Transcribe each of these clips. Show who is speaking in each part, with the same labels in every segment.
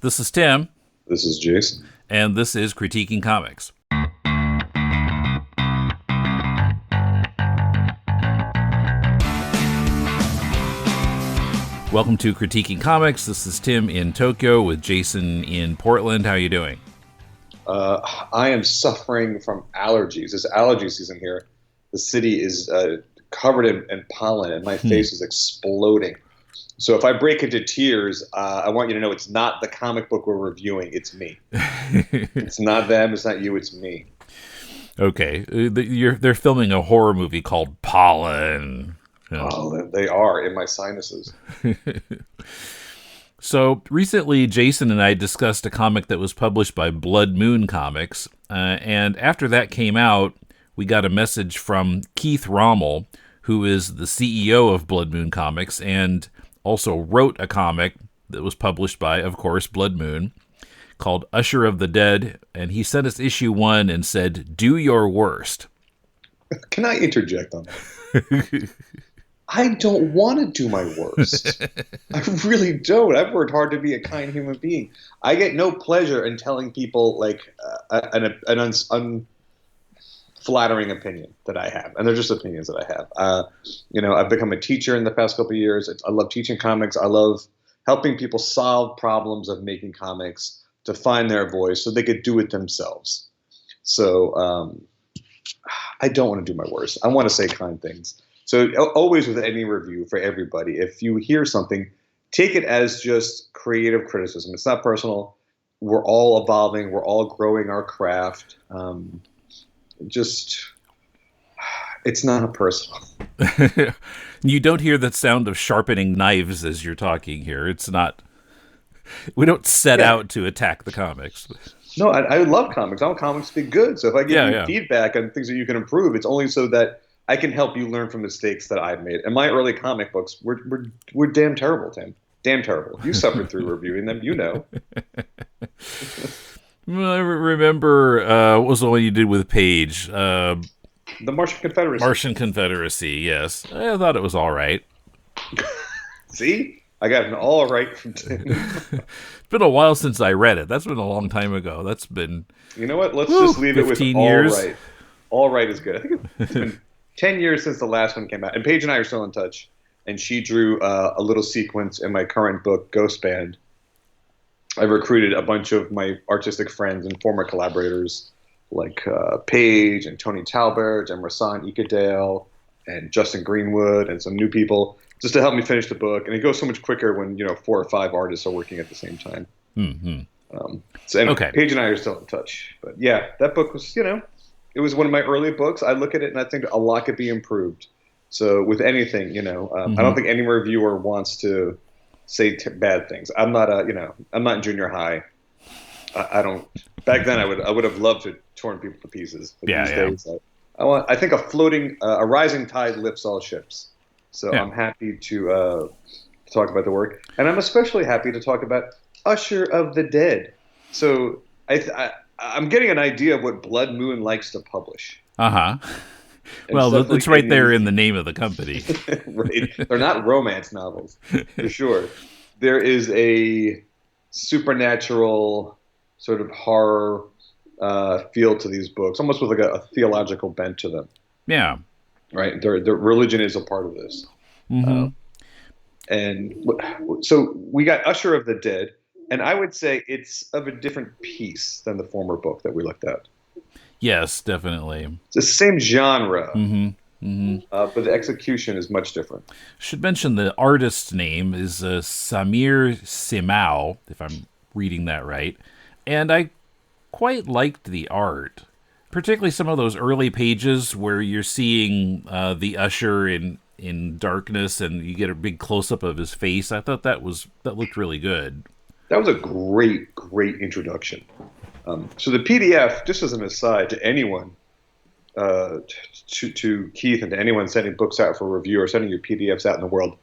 Speaker 1: This is Tim,
Speaker 2: This is Jason.
Speaker 1: and this is Critiquing Comics. Welcome to Critiquing Comics. This is Tim in Tokyo with Jason in Portland. How are you doing?
Speaker 2: I am suffering from allergies. It's allergy season here. The city is covered in pollen, and my face is exploding. So if I break into tears, I want you to know it's not the comic book we're reviewing. It's me. It's not them. It's not you. It's me.
Speaker 1: Okay. They're filming a horror movie called Pollen.
Speaker 2: Oh, they are in my sinuses.
Speaker 1: So recently, Jason and I discussed a comic that was published by Blood Moon Comics, and after that came out, we got a message from Keith Rommel, who is the CEO of Blood Moon Comics, and also wrote a comic that was published by, of course, Blood Moon, called Usher of the Dead, and he sent us issue 1 and said, "Do your worst."
Speaker 2: Can I interject on that? I don't want to do my worst. I really don't. I've worked hard to be a kind human being. I get no pleasure in telling people like an unflattering opinion that I have, and they're just opinions that I have. I've become a teacher in the past couple of years. I love teaching comics. I love helping people solve problems of making comics to find their voice so they could do it themselves. So I don't want to do my worst. I want to say kind things. So always with any review for everybody, if you hear something, take it as just creative criticism. It's not personal. We're all evolving. We're all growing our craft. It's not personal.
Speaker 1: You don't hear the sound of sharpening knives as you're talking here. It's not. We don't set out to attack the comics.
Speaker 2: No, I love comics. I want comics to be good. So if I give you feedback on things that you can improve, it's only so that I can help you learn from mistakes that I've made. And my early comic books were damn terrible, Tim. Damn terrible. You suffered through reviewing them, you know.
Speaker 1: Well, I remember what was the one you did with Paige?
Speaker 2: The Martian Confederacy.
Speaker 1: Martian Confederacy, yes. I thought it was all right.
Speaker 2: See? I got an all right from Tim.
Speaker 1: It's been a while since I read it. That's been a long time ago. That's been...
Speaker 2: You know what? Let's just leave it with
Speaker 1: 15
Speaker 2: all
Speaker 1: years.
Speaker 2: right. All right is good. I think it's been 10 years since the last one came out. And Paige and I are still in touch. And she drew a little sequence in my current book, Ghost Band. I recruited a bunch of my artistic friends and former collaborators like Paige and Tony Talbert and Rasan Ikadale and Justin Greenwood and some new people just to help me finish the book. And it goes so much quicker when 4 or 5 artists are working at the same time.
Speaker 1: Mm-hmm.
Speaker 2: So anyway,
Speaker 1: Okay.
Speaker 2: Paige and I are still in touch. But yeah, that book was, it was one of my early books. I look at it and I think a lot could be improved. So with anything, I don't think any reviewer wants to say bad things. I'm not I'm not in junior high. I don't. Back then, I would have loved to torn people to pieces. But these days, I think a rising tide lifts all ships. So I'm happy to talk about the work, and I'm especially happy to talk about Usher of the Dead. So I'm getting an idea of what Blood Moon likes to publish.
Speaker 1: Uh-huh. Well, it's right there in the name of the company.
Speaker 2: Right. They're not romance novels, for sure. There is a supernatural sort of horror feel to these books, almost with like a theological bent to them.
Speaker 1: Yeah.
Speaker 2: Right. Their religion is a part of this.
Speaker 1: Mm-hmm.
Speaker 2: And so we got Usher of the Dead, and I would say it's of a different piece than the former book that we looked at.
Speaker 1: Yes, definitely.
Speaker 2: It's the same genre,
Speaker 1: Mm-hmm.
Speaker 2: but the execution is much different.
Speaker 1: Should mention the artist's name is Samir Simao, if I'm reading that right. And I quite liked the art, particularly some of those early pages where you're seeing the Usher in darkness and you get a big close-up of his face. I thought that looked really good.
Speaker 2: That was a great introduction. So the PDF, just as an aside to anyone, to Keith and to anyone sending books out for review or sending your PDFs out in the world,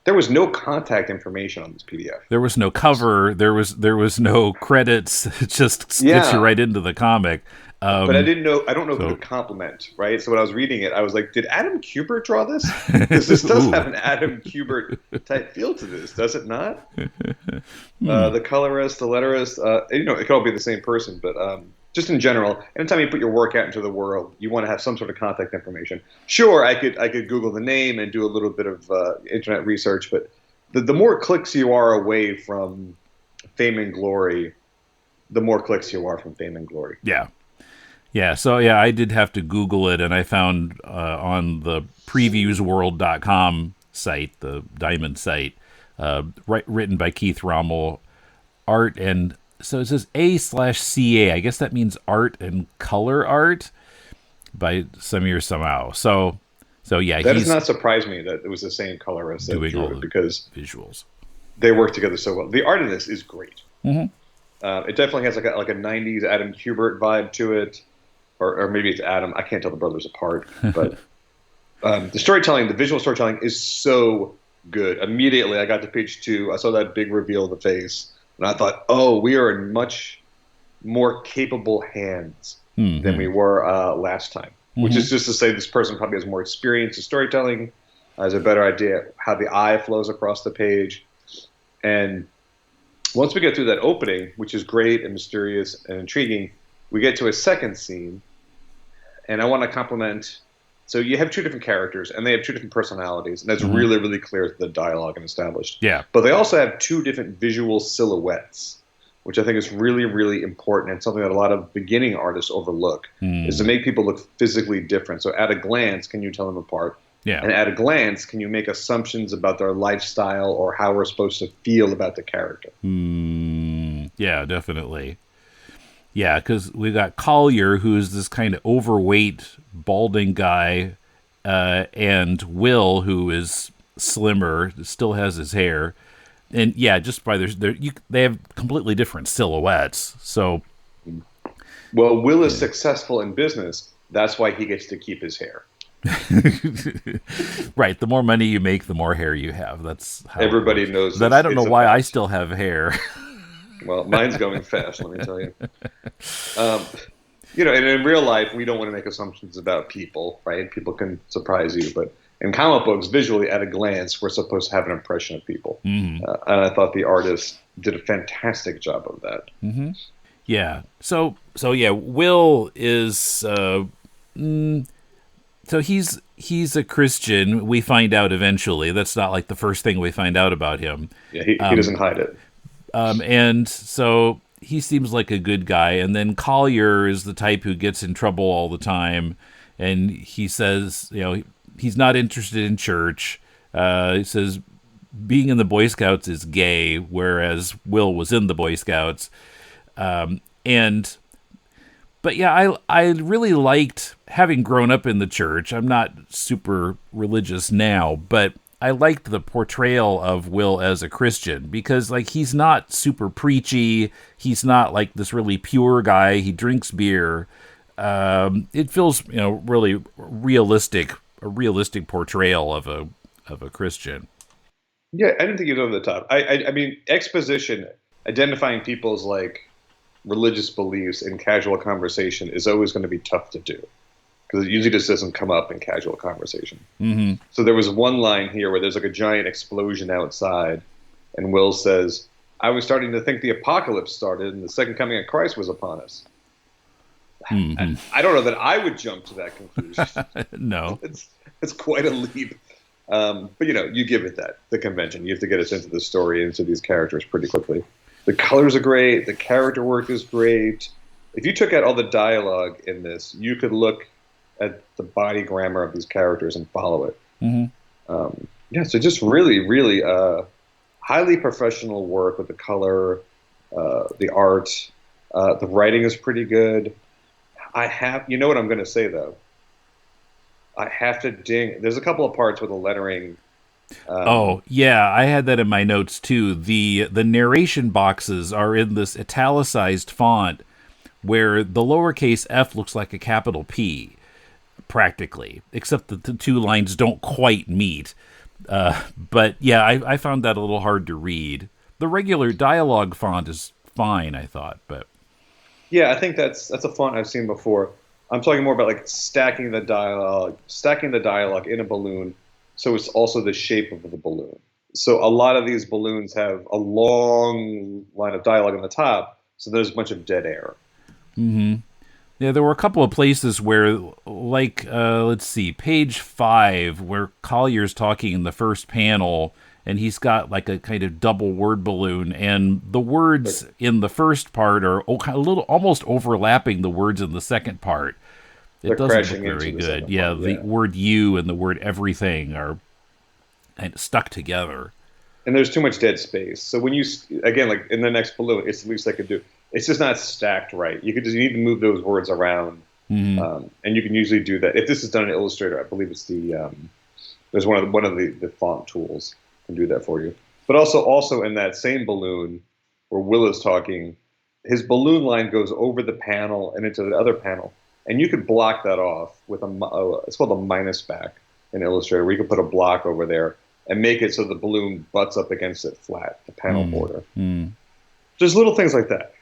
Speaker 2: There was no contact information on this PDF.
Speaker 1: There was no cover. There was no credits. It just gets you
Speaker 2: Yeah,
Speaker 1: right into the comic.
Speaker 2: but I don't know who to
Speaker 1: So,
Speaker 2: compliment, right? So when I was reading it, I was like, did Adam Kubert draw this? Because this does
Speaker 1: ooh,
Speaker 2: have an Adam Kubert type feel to this, does it not?
Speaker 1: hmm.
Speaker 2: The colorist, the letterist, it could all be the same person, but just in general, anytime you put your work out into the world, you want to have some sort of contact information. Sure, I could Google the name and do a little bit of internet research, but the more clicks you are away from fame and glory, the more clicks you are from fame and glory.
Speaker 1: Yeah. Yeah, so yeah, I did have to Google it, and I found on the previewsworld.com site, the Diamond site, written by Keith Rommel, art and so it says A/CA. I guess that means art and color art by Samir Samao. So yeah,
Speaker 2: That does
Speaker 1: he's
Speaker 2: not surprise me that it was the same colorist that
Speaker 1: doing all
Speaker 2: drew it
Speaker 1: the
Speaker 2: because
Speaker 1: visuals.
Speaker 2: they work together so well. The art in this is great.
Speaker 1: Hmm.
Speaker 2: It definitely has like a '90s Adam Kubert vibe to it, or maybe it's Adam. I can't tell the brothers apart, but the storytelling, the visual storytelling, is so good. Immediately, I got to page 2. I saw that big reveal of the face, and I thought, "Oh, we are in much more capable hands than we
Speaker 1: Hmm.
Speaker 2: were last time." Which
Speaker 1: Hmm.
Speaker 2: is just to say, this person probably has more experience in storytelling, has a better idea how the eye flows across the page, and once we get through that opening, which is great and mysterious and intriguing, we get to a second scene, and I want to compliment. So you have two different characters, and they have two different personalities, and that's
Speaker 1: Hmm.
Speaker 2: really, really clear through the dialogue and established.
Speaker 1: Yeah.
Speaker 2: But they also have two different visual silhouettes, which I think is really, really important and something that a lot of beginning artists overlook, is to
Speaker 1: Hmm.
Speaker 2: make people look physically different. So at a glance, can you tell them apart?
Speaker 1: Yeah.
Speaker 2: And at a glance, can you make assumptions about their lifestyle or how we're supposed to feel about the character?
Speaker 1: Yeah, definitely. Yeah, because we got Collier, who's this kind of overweight, balding guy, and Will, who is slimmer, still has his hair, and yeah, just by they have completely different silhouettes. So
Speaker 2: Well, Will is
Speaker 1: yeah.
Speaker 2: successful in business. That's why he gets to keep his hair.
Speaker 1: Right, the more money you make, the more hair you have. That's how it
Speaker 2: Everybody
Speaker 1: works.
Speaker 2: knows
Speaker 1: But
Speaker 2: this.
Speaker 1: I don't know
Speaker 2: It's a
Speaker 1: why I
Speaker 2: fact.
Speaker 1: still have hair.
Speaker 2: Well, mine's going fast, let me tell you. Um, and in real life, we don't want to make assumptions about people, right? People can surprise you, but in comic books, visually at a glance, we're supposed to have an impression of people.
Speaker 1: Hmm.
Speaker 2: And I thought the artist did a fantastic job of that.
Speaker 1: Yeah. So yeah, Will is so he's a Christian. We find out eventually. That's not like the first thing we find out about him.
Speaker 2: Yeah, he doesn't hide it.
Speaker 1: And so he seems like a good guy. And then Collier is the type who gets in trouble all the time. And he says, he's not interested in church. He says being in the Boy Scouts is gay, whereas Will was in the Boy Scouts. And but yeah, I really liked having grown up in the church. I'm not super religious now, but I liked the portrayal of Will as a Christian because like he's not super preachy. He's not like this really pure guy. He drinks beer. It feels really realistic, a realistic portrayal of a Christian.
Speaker 2: Yeah, I didn't think he was over the top. I mean, exposition, identifying people's like religious beliefs in casual conversation is always going to be tough to do because it usually just doesn't come up in casual conversation.
Speaker 1: Hmm.
Speaker 2: So there was one line here where there's like a giant explosion outside, and Will says, "I was starting to think the apocalypse started and the second coming of Christ was upon us."
Speaker 1: Hmm.
Speaker 2: I don't know that I would jump to that conclusion.
Speaker 1: No.
Speaker 2: It's quite a leap. But you give it that the convention. You have to get us into the story, into these characters pretty quickly. The colors are great. The character work is great. If you took out all the dialogue in this, you could look at the body grammar of these characters and follow it.
Speaker 1: Hmm.
Speaker 2: Yeah, so just really, really highly professional work with the color, the art. The writing is pretty good. You know what I'm going to say though? I have to ding. There's a couple of parts with the lettering.
Speaker 1: Oh, yeah, I had that in my notes too. The narration boxes are in this italicized font where the lowercase f looks like a capital P practically, except that the two lines don't quite meet. But yeah, I found that a little hard to read. The regular dialogue font is fine, I thought, but
Speaker 2: Yeah, I think that's a font I've seen before. I'm talking more about like stacking the dialogue in a balloon, so it's also the shape of the balloon. So a lot of these balloons have a long line of dialogue on the top, so there's a bunch of dead air.
Speaker 1: yeah, there were a couple of places where, like, let's see, page 5, where Collier's talking in the first panel, and he's got like a kind of double word balloon, and the
Speaker 2: Like
Speaker 1: words in the first part are a little almost overlapping the words in the second part. It
Speaker 2: they're
Speaker 1: doesn't look
Speaker 2: crashing
Speaker 1: very
Speaker 2: into the
Speaker 1: good.
Speaker 2: second
Speaker 1: Yeah,
Speaker 2: part.
Speaker 1: the
Speaker 2: Yeah.
Speaker 1: word you and the word everything are kind of stuck together.
Speaker 2: And there's too much dead space. So when again, like in the next balloon, it's the least I could do. It's just not stacked right. You need to move those words around, and you can usually do that. If this is done in Illustrator, I believe it's there's one of the font tools can do that for you. But also in that same balloon where Will is talking, his balloon line goes over the panel and into the other panel, and you could block that off with it's called a minus back in Illustrator, where you can put a block over there and make it so the balloon butts up against it flat, the panel border. Just little things like that.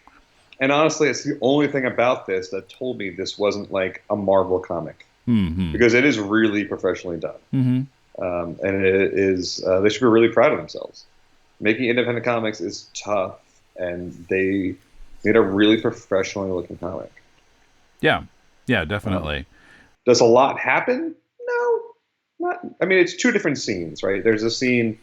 Speaker 2: And honestly, it's the only thing about this that told me this wasn't like a Marvel comic, because it is really professionally done. And it is, they should be really proud of themselves. Making independent comics is tough, and they made a really professionally looking comic.
Speaker 1: Yeah, yeah,
Speaker 2: Um,
Speaker 1: definitely.
Speaker 2: does a lot happen? No, not. I mean, it's two different scenes, right? There's a scene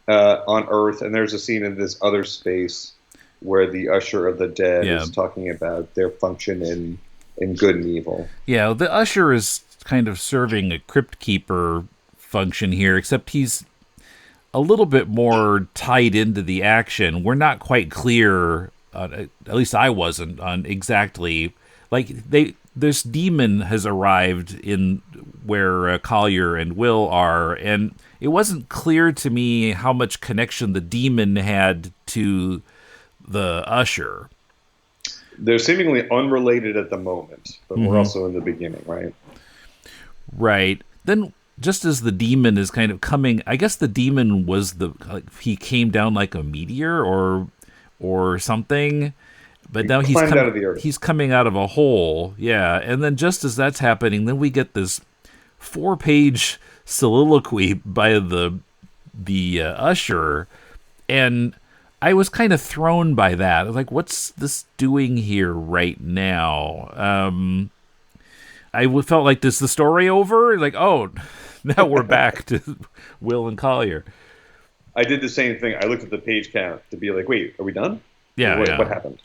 Speaker 2: on Earth, and there's a scene in this other space where the Usher of the Dead
Speaker 1: Yeah,
Speaker 2: is talking about their function in good and evil.
Speaker 1: yeah. The usher is kind of serving a crypt keeper function here, except he's a little bit more tied into the action. We're not quite clear, at least I wasn't, on exactly like this demon has arrived in where Collier and Will are, and it wasn't clear to me how much connection the demon had to the usher.
Speaker 2: They're seemingly unrelated at the moment, but we're also in the beginning, right?
Speaker 1: Right. Then just as the demon is kind of coming, I guess the demon was like, he came down like a meteor or something, but
Speaker 2: He
Speaker 1: now
Speaker 2: climbed out of the earth.
Speaker 1: he's coming out of a hole. Yeah. And then just as that's happening, then we get this 4-page soliloquy by the usher, and I was kind of thrown by that. I was like, what's this doing here right now? Felt like, this the story over? Like, oh, now we're back to Will and Collier.
Speaker 2: I did the same thing. I looked at the page count to be like, wait, are we done?
Speaker 1: Yeah,
Speaker 2: What
Speaker 1: yeah.
Speaker 2: happened?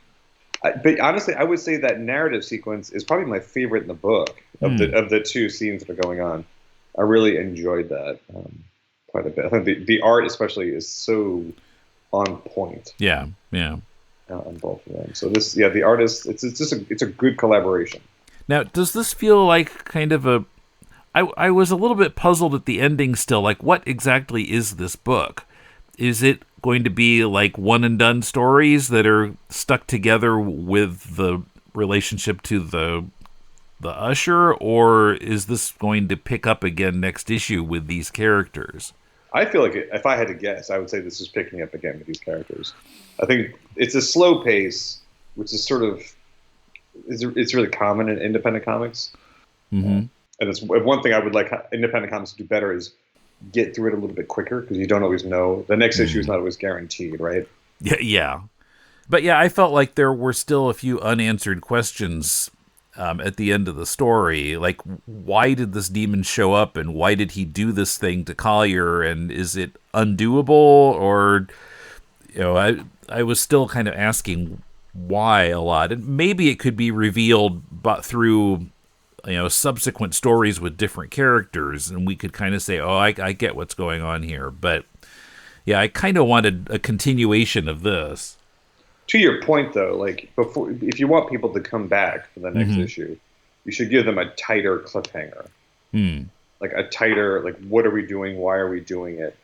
Speaker 2: But honestly, I would say that narrative sequence is probably my favorite in the book of the two scenes that are going on. I really enjoyed that quite a bit. I think the art especially is so on point
Speaker 1: Yeah, yeah.
Speaker 2: on both of them. So the artist, it's a good collaboration.
Speaker 1: Now, does this feel like kind of a I was a little bit puzzled at the ending still. Like, what exactly is this book? Is it going to be like one and done stories that are stuck together with the relationship to the usher, or is this going to pick up again next issue with these characters?
Speaker 2: I feel like if I had to guess, I would say this is picking up again with these characters. I think it's a slow pace, which is sort of it's really common in independent comics. And it's one thing I would like independent comics to do better is get through it a little bit quicker, because you don't always know. The next issue is not always guaranteed, right?
Speaker 1: Yeah, yeah. But yeah, I felt like there were still a few unanswered questions at the end of the story. Like, why did this demon show up, and why did he do this thing to Collier, and is it undoable? Or, I was still kind of asking why a lot. And maybe it could be revealed but through subsequent stories with different characters, and we could kind of say, oh, I get what's going on here. But yeah, I kind of wanted a continuation of this.
Speaker 2: To your point, though, like if you want people to come back for the next issue, you should give them a tighter cliffhanger, like a tighter, like, what are we doing? Why are we doing it?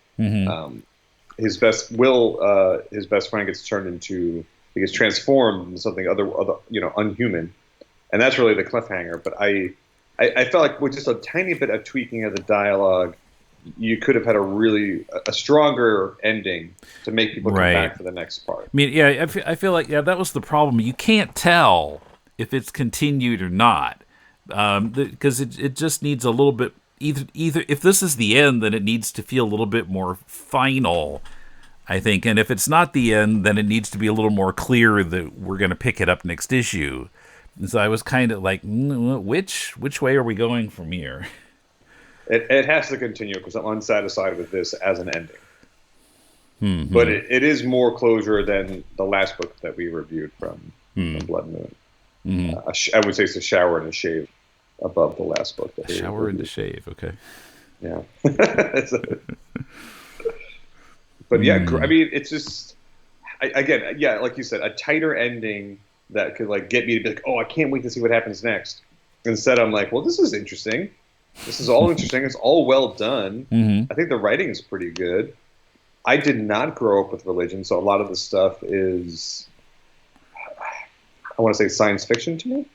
Speaker 2: His best friend gets turned into, he gets transformed into something other unhuman, and that's really the cliffhanger. But I felt like with just a tiny bit of tweaking of the dialogue, you could have had a stronger ending to make people come
Speaker 1: Right.
Speaker 2: back for the next part.
Speaker 1: I mean, yeah, I feel like that was the problem. You can't tell if it's continued or not, because it just needs a little bit. Either if this is the end, then it needs to feel a little bit more final, I think. And if it's not the end, then it needs to be a little more clear that we're going to pick it up next issue. And so I was kind of like, which way are we going from here?
Speaker 2: It has to continue because I'm unsatisfied with this as an ending.
Speaker 1: Mm-hmm.
Speaker 2: But it is more closure than the last book that we reviewed from Blood Moon.
Speaker 1: Mm-hmm.
Speaker 2: I would say it's a shower and a shave above the last book.
Speaker 1: A shower and a shave, okay.
Speaker 2: Yeah. But yeah, I mean, it's just, again, yeah, like you said, a tighter ending that could like get me to be like, oh, I can't wait to see what happens next. Instead, I'm like, well, this is interesting. This is all interesting. It's all well done.
Speaker 1: Mm-hmm.
Speaker 2: I think the writing is pretty good. I did not grow up with religion, so a lot of the stuff is, I want to say, science fiction to me.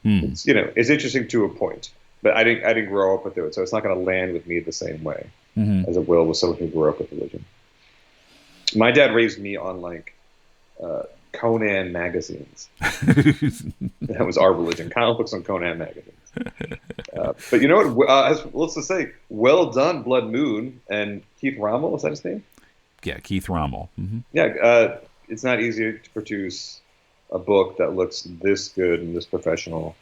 Speaker 2: It's, it's interesting to a point, but I didn't grow up with it, so it's not going to land with me the same way as it will with someone who grew up with religion. My dad raised me on like Conan magazines. That was our religion. Comic books on Conan magazines. But you know what? Let's just say, well done, Blood Moon and Keith Rommel. Is that his name?
Speaker 1: Yeah, Keith Rommel. Mm-hmm.
Speaker 2: Yeah, it's not easy to produce a book that looks this good and this professional.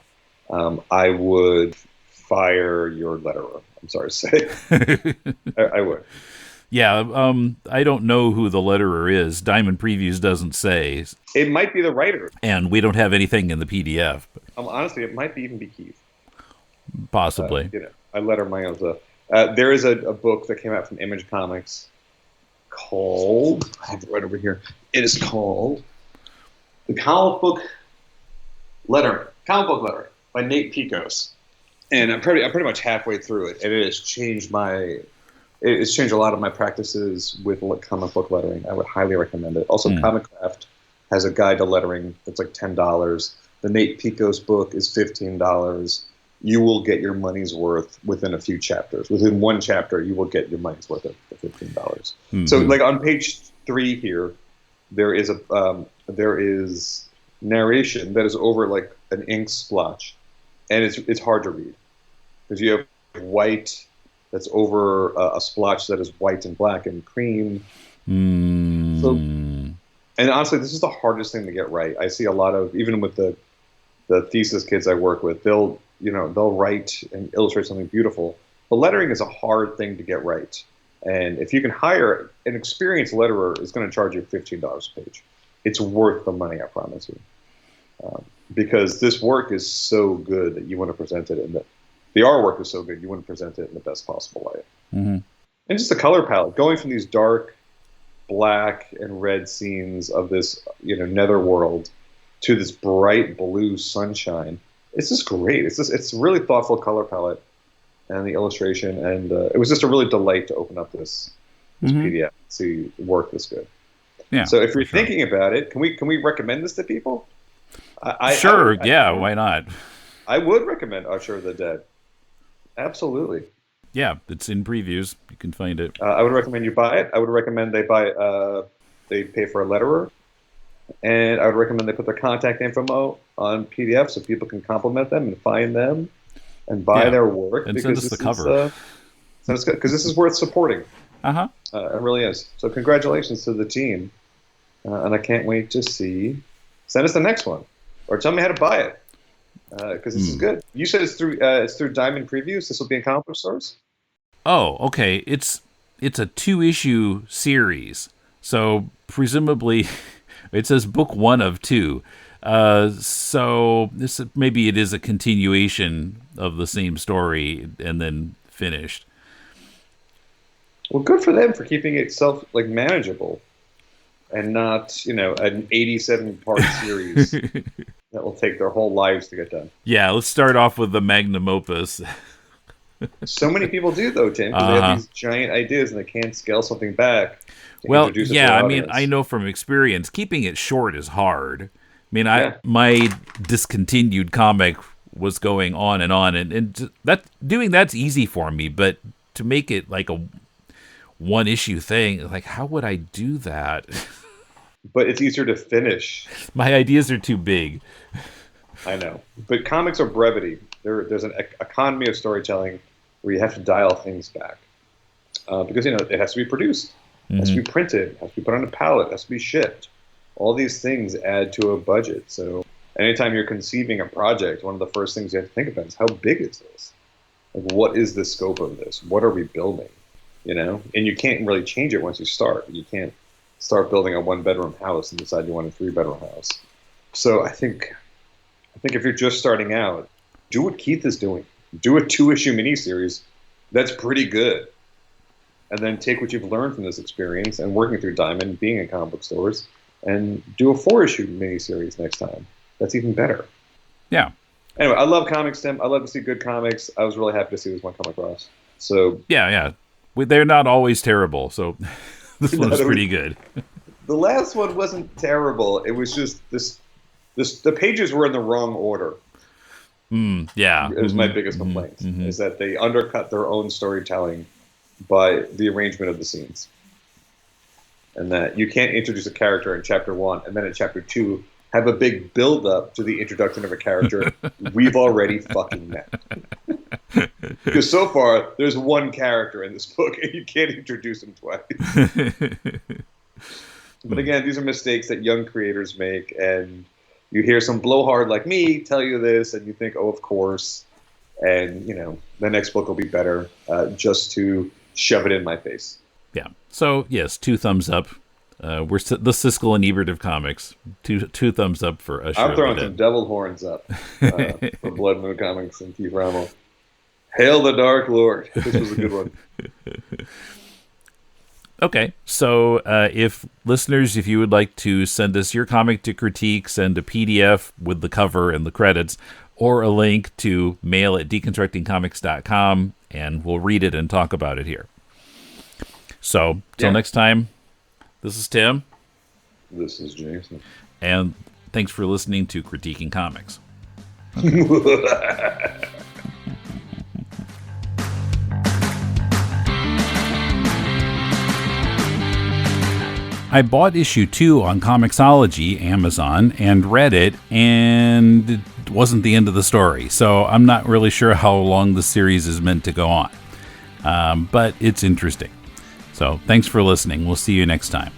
Speaker 2: I would fire your letterer. I'm sorry to say. I would.
Speaker 1: Yeah, I don't know who the letterer is. Diamond Previews doesn't say.
Speaker 2: It might be the writer.
Speaker 1: And we don't have anything in the PDF.
Speaker 2: Honestly, it might even be Keith.
Speaker 1: Possibly.
Speaker 2: I letter my own stuff. There is a book that came out from Image Comics called, I have it right over here. It is called The Comic Book Letter by Nate Picos. And I'm pretty much halfway through it, and it has changed a lot of my practices with comic book lettering. I would highly recommend it. Also, Comic Craft has a guide to lettering that's like $10. The Nate Picos book is $15. You will get your money's worth within a few chapters. Within one chapter, you will get your money's worth of $15. Mm-hmm. So, like on page 3 here, there is narration that is over like an ink splotch, and it's hard to read because you have white that's over a splotch that is white and black and cream. So, and honestly, this is the hardest thing to get right. I see a lot of, even with the thesis kids I work with, they'll write and illustrate something beautiful. But lettering is a hard thing to get right. And if you can hire an experienced letterer, is going to charge you $15 a page. It's worth the money, I promise you. Because this work is so good that you want to present it in the artwork is so good, you want to present it in the best possible light. Mm-hmm. And just the color palette, going from these dark black and red scenes of this, netherworld to this bright blue sunshine. It's just great. It's a really thoughtful color palette and the illustration, and it was just a really delight to open up this PDF and see work this good. Yeah. So if you're thinking about it, can we recommend this to people?
Speaker 1: Sure. Why not?
Speaker 2: I would recommend Usher of the Dead. Absolutely.
Speaker 1: Yeah, it's in previews. You can find it.
Speaker 2: I would recommend you buy it. I would recommend they pay for a letterer. And I would recommend they put their contact info on PDF so people can compliment them and find them and buy their work.
Speaker 1: And send us the cover.
Speaker 2: Because this is worth supporting.
Speaker 1: Uh-huh.
Speaker 2: It really is. So congratulations to the team. And I can't wait to see. Send us the next one. Or tell me how to buy it. Because this is good. You said it's through Diamond Previews. This will be in comic book stores?
Speaker 1: Oh, okay. It's a 2-issue series. So presumably... It says book 1 of 2. So maybe it is a continuation of the same story and then finished.
Speaker 2: Well, good for them for keeping it manageable and not, an 87-part series that will take their whole lives to get done.
Speaker 1: Yeah, let's start off with the magnum opus.
Speaker 2: So many people do, though, Tim, because they have these giant ideas and they can't scale something back.
Speaker 1: Well, yeah, I mean, I know from experience, keeping it short is hard. I mean, my discontinued comic was going on, and that's easy for me, but to make it like a one issue thing, like how would I do that?
Speaker 2: But it's easier to finish.
Speaker 1: My ideas are too big.
Speaker 2: I know. But comics are brevity. There's an economy of storytelling where you have to dial things back. Because, it has to be produced. It has to be printed. It has to be put on a pallet. It has to be shipped. All these things add to a budget. So anytime you're conceiving a project, one of the first things you have to think about is how big is this? Like, what is the scope of this? What are we building? And you can't really change it once you start. You can't start building a 1-bedroom house and decide you want a 3-bedroom house. So I think if you're just starting out, do what Keith is doing. Do a 2-issue miniseries that's pretty good. And then take what you've learned from this experience and working through Diamond, being in comic book stores, and do a 4-issue miniseries next time. That's even better.
Speaker 1: Yeah.
Speaker 2: Anyway, I love comics, Tim. I love to see good comics. I was really happy to see this one come across. So
Speaker 1: yeah. They're not always terrible, so this one was pretty good.
Speaker 2: The last one wasn't terrible. It was just the pages were in the wrong order.
Speaker 1: Yeah.
Speaker 2: It was my biggest complaint, is that they undercut their own storytelling by the arrangement of the scenes. And that you can't introduce a character in chapter 1 and then in chapter 2 have a big build-up to the introduction of a character we've already fucking met. Because so far, there's one character in this book, and you can't introduce him twice. But again, these are mistakes that young creators make, and you hear some blowhard like me tell you this, and you think, oh, of course, and, the next book will be better, just to shove it in my face.
Speaker 1: Yeah. So, yes, 2 thumbs up. We're the Siskel and Ebert of comics. Two thumbs up for Usher.
Speaker 2: I'm throwing some devil horns up for Blood Moon Comics and Keith Rommel. Hail the Dark Lord. This was a good one.
Speaker 1: Okay, so if you would like to send us your comic to critique, send a PDF with the cover and the credits, or a link to mail@deconstructingcomics.com, and we'll read it and talk about it here. So, till next time, this is Tim.
Speaker 2: This is Jason.
Speaker 1: And thanks for listening to Critiquing Comics. I bought issue 2 on Comixology, Amazon, and read it, and it wasn't the end of the story. So I'm not really sure how long the series is meant to go on. But it's interesting. So thanks for listening. We'll see you next time.